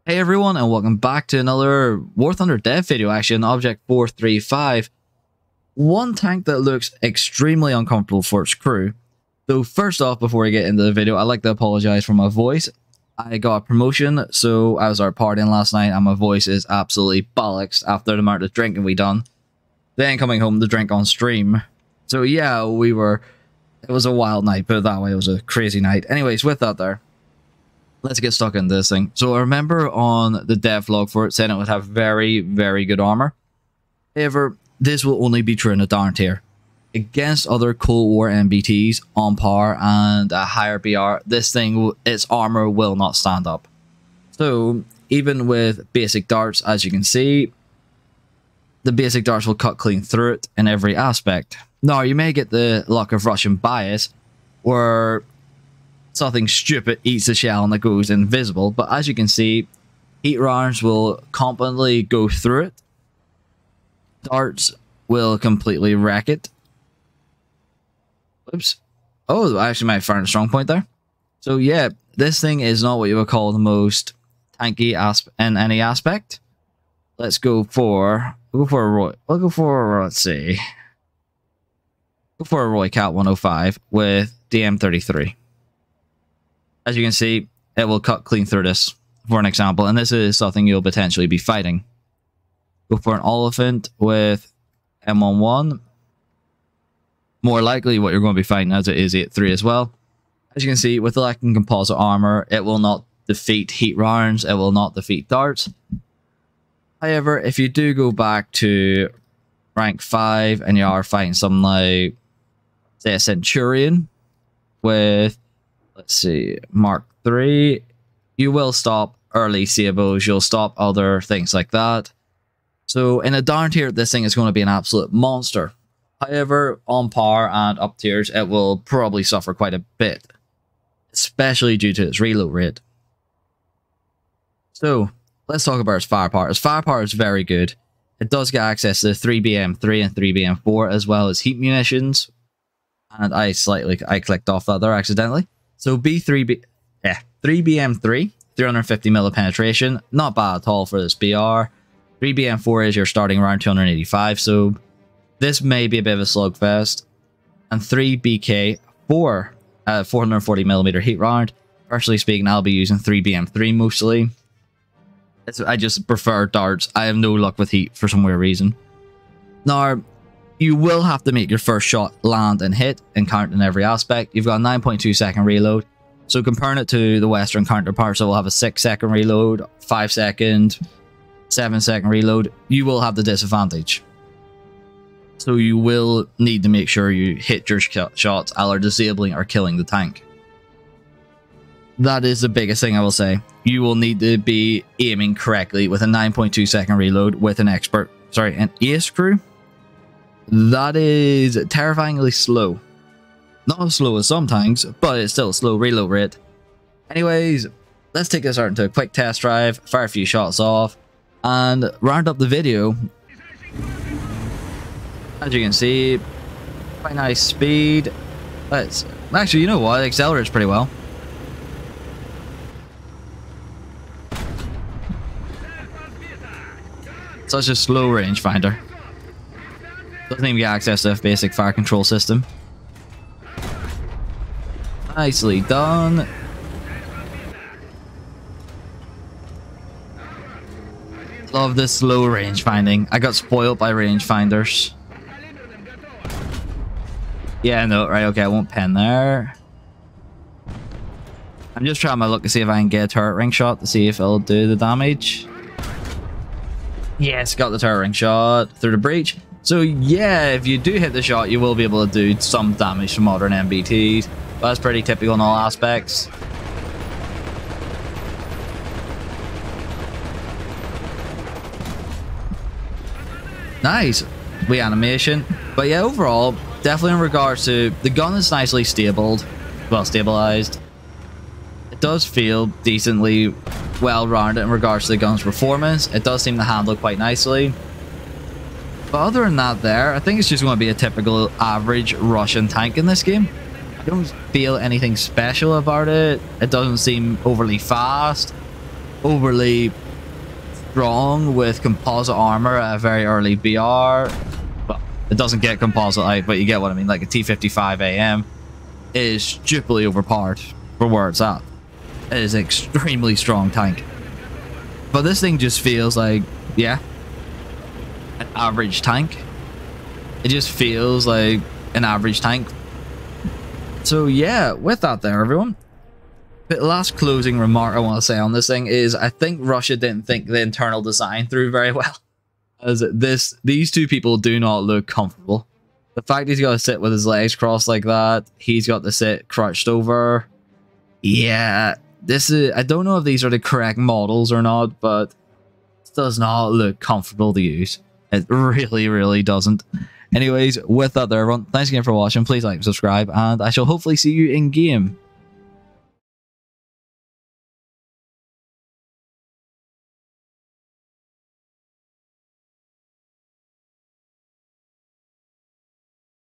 Hey everyone, and welcome back to another War Thunder dev video, actually, on object435. One tank that looks extremely uncomfortable for its crew. Though first off, before we get into the video, I'd like to apologize for my voice. I got a promotion, so I was out partying last night, and my voice is absolutely bollocks after the amount of drinking we done. Then coming home to drink on stream. So yeah, it was a wild night, put it that way. It was a crazy night. Anyways, with that there, let's get stuck into this thing. So I remember on the devlog for it saying it would have very, very good armor. However, this will only be true in a down tier. Against other Cold War MBTs on par and a higher BR, this thing, its armor will not stand up. So even with basic darts, as you can see, the basic darts will cut clean through it in every aspect. Now, you may get the luck of Russian bias, where something stupid eats the shell and it goes invisible, but as you can see, heat rounds will competently go through it. Darts will completely wreck it. Oops. Oh, I actually might have found a strong point there. So yeah, this thing is not what you would call the most tanky in any aspect. Let's go for a Roy. We'll go for, let's see. Go for a Roy Cat 105 with DM33. As you can see, it will cut clean through this, for an example, and this is something you'll potentially be fighting. Go for an Elephant with M11. More likely what you're going to be fighting, as it is 8-3 as well. As you can see, with the lacking composite armor, it will not defeat heat rounds, it will not defeat darts. However, if you do go back to rank 5 and you are fighting something like, say, a Centurion with, let's see, Mark 3, you will stop early sables, you'll stop other things like that. So in a down tier, this thing is going to be an absolute monster. However, on par and up tiers, it will probably suffer quite a bit, especially due to its reload rate. So let's talk about its firepower. Its firepower is very good. It does get access to 3BM3 and 3BM4, as well as heat munitions. And I clicked off that there accidentally. So 3BM3, 350 mil of penetration, not bad at all for this BR. 3BM4 is your starting around 285, so this may be a bit of a slugfest. And 3BK4, 440mm heat round. Personally speaking, I'll be using 3BM3 mostly. I just prefer darts. I have no luck with heat for some weird reason. Now, you will have to make your first shot land and hit and count in every aspect. You've got a 9.2 second reload. So comparing it to the Western counterparts that will have a 6 second reload, 5 second, 7 second reload, you will have the disadvantage. So you will need to make sure you hit your shots, either disabling or killing the tank. That is the biggest thing I will say. You will need to be aiming correctly with a 9.2 second reload with an an ace crew. That is terrifyingly slow. Not as slow as some tanks, but it's still a slow reload rate. Anyways, let's take this out into a quick test drive, fire a few shots off, and round up the video. As you can see, quite nice speed. Actually, you know what? It accelerates pretty well. Such a slow rangefinder. Doesn't even get access to a basic fire control system. Nicely done. Love this slow range finding. I got spoiled by rangefinders. Yeah, no, right, okay, I won't pen there. I'm just trying my luck to see if I can get a turret ring shot to see if it'll do the damage. Yes, got the turret ring shot through the breach. So yeah, if you do hit the shot, you will be able to do some damage to modern MBTs. But that's pretty typical in all aspects. Nice. We animation. But yeah, overall, definitely in regards to the gun is nicely stabilized. It does feel decently well-rounded in regards to the gun's performance. It does seem to handle quite nicely. But other than that there, I think it's just going to be a typical average Russian tank in this game. I don't feel anything special about it. It doesn't seem overly fast. overly strong with composite armor at a very early BR. Well, it doesn't get composite out, but you get what I mean. Like a T55 AM is stupidly overpowered for where it's at. It is an extremely strong tank. But this thing just feels like, yeah, an average tank. It just feels like an average tank. So yeah, with that there, everyone. The last closing remark I want to say on this thing is I think Russia didn't think the internal design through very well. As these two people do not look comfortable. The fact he's got to sit with his legs crossed like that, he's got to sit crouched over. Yeah, this is, I don't know if these are the correct models or not, but it does not look comfortable to use. It really, really doesn't. Anyways, with that there, everyone, thanks again for watching. Please like and subscribe, and I shall hopefully see you in game.